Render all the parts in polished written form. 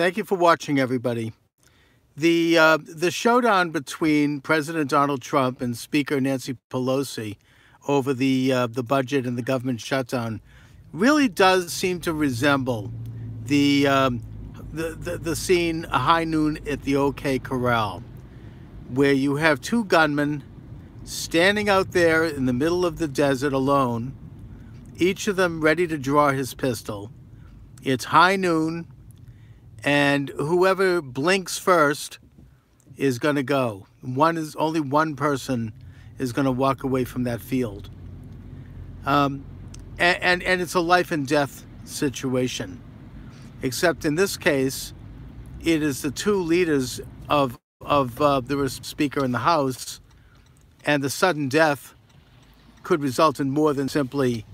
Thank you for watching, everybody. The showdown between President Donald Trump and Speaker Nancy Pelosi over the budget and the government shutdown really does seem to resemble the scene a high noon at the OK Corral, where you have two gunmen standing out there in the middle of the desert alone, each of them ready to draw his pistol. It's high noon, and whoever blinks first is going to go. Only one person is going to walk away from that field. And it's a life and death situation. Except in this case, it is the two leaders of the Speaker in the House, and the sudden death could result in more than simply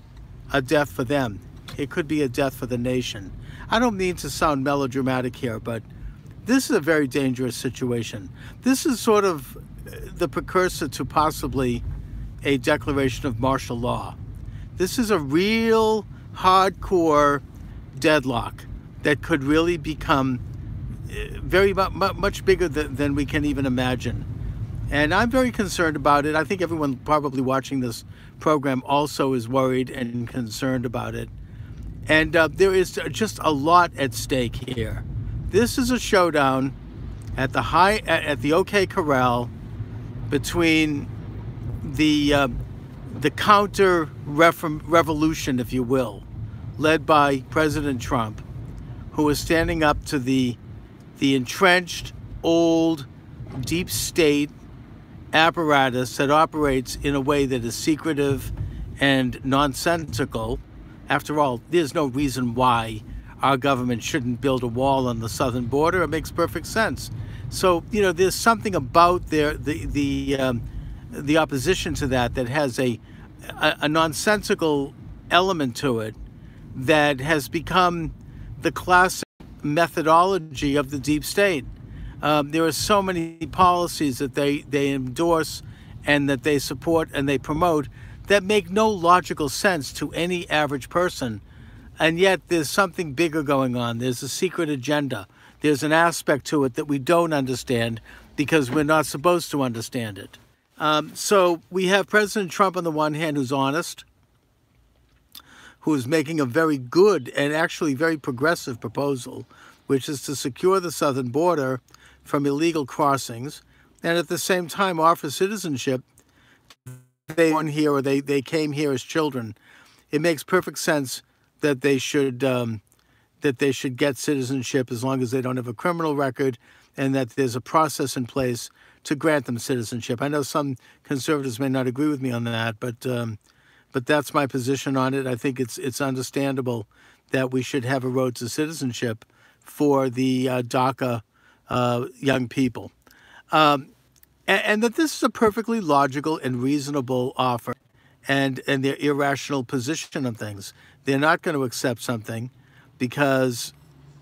a death for them. It could be a death for the nation. I don't mean to sound melodramatic here, but this is a very dangerous situation. This is sort of the precursor to possibly a declaration of martial law. This is a real hardcore deadlock that could really become very much bigger than we can even imagine. And I'm very concerned about it. I think everyone probably watching this program also is worried and concerned about it. And there is just a lot at stake here. This is a showdown at the OK Corral between the counter revolution, if you will, led by President Trump, who is standing up to the entrenched, old, deep state apparatus that operates in a way that is secretive and nonsensical. After all, there's no reason why our government shouldn't build a wall on the southern border. It makes perfect sense. So, you know, there's something about the opposition to that has a nonsensical element to it that has become the classic methodology of the deep state. There are so many policies that they endorse and that they support and they promote that make no logical sense to any average person. And yet there's something bigger going on. There's a secret agenda. There's an aspect to it that we don't understand because we're not supposed to understand it. So we have President Trump on the one hand, who's honest, who is making a very good and actually very progressive proposal, which is to secure the southern border from illegal crossings, and at the same time offer citizenship. They born here or they came here as children. It makes perfect sense that they should get citizenship as long as they don't have a criminal record, and that there's a process in place to grant them citizenship. I know some conservatives may not agree with me on that, but that's my position on it. I think it's understandable that we should have a road to citizenship for the DACA young people. And that this is a perfectly logical and reasonable offer and their irrational position of things. They're not going to accept something because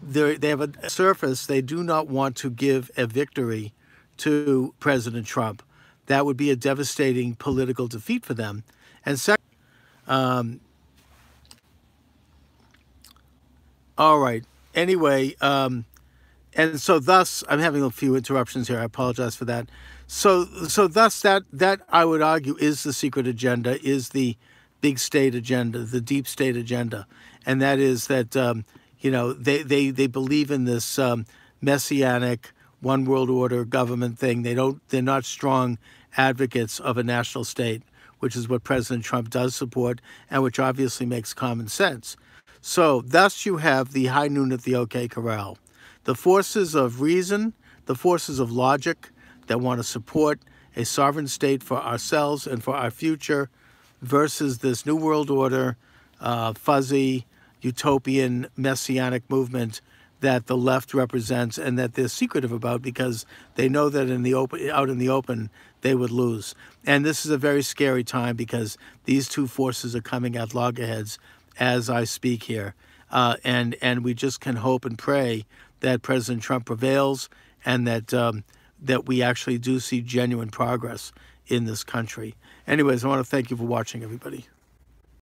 they have a surface. They do not want to give a victory to President Trump. That would be a devastating political defeat for them. And second, all right. Anyway, and so thus, I'm having a few interruptions here. I apologize for that. So thus that I would argue is the secret agenda, is the big state agenda, the deep state agenda. And that is that, you know, they believe in this messianic one world order government thing. They're not strong advocates of a national state, which is what President Trump does support and which obviously makes common sense. So thus you have the high noon at the OK Corral. The forces of reason, the forces of logic that want to support a sovereign state for ourselves and for our future versus this New World Order, fuzzy, utopian, messianic movement that the left represents and that they're secretive about because they know that out in the open, they would lose. And this is a very scary time because these two forces are coming at loggerheads as I speak here. And we just can hope and pray that President Trump prevails and that we actually do see genuine progress in this country. Anyways, I want to thank you for watching, everybody.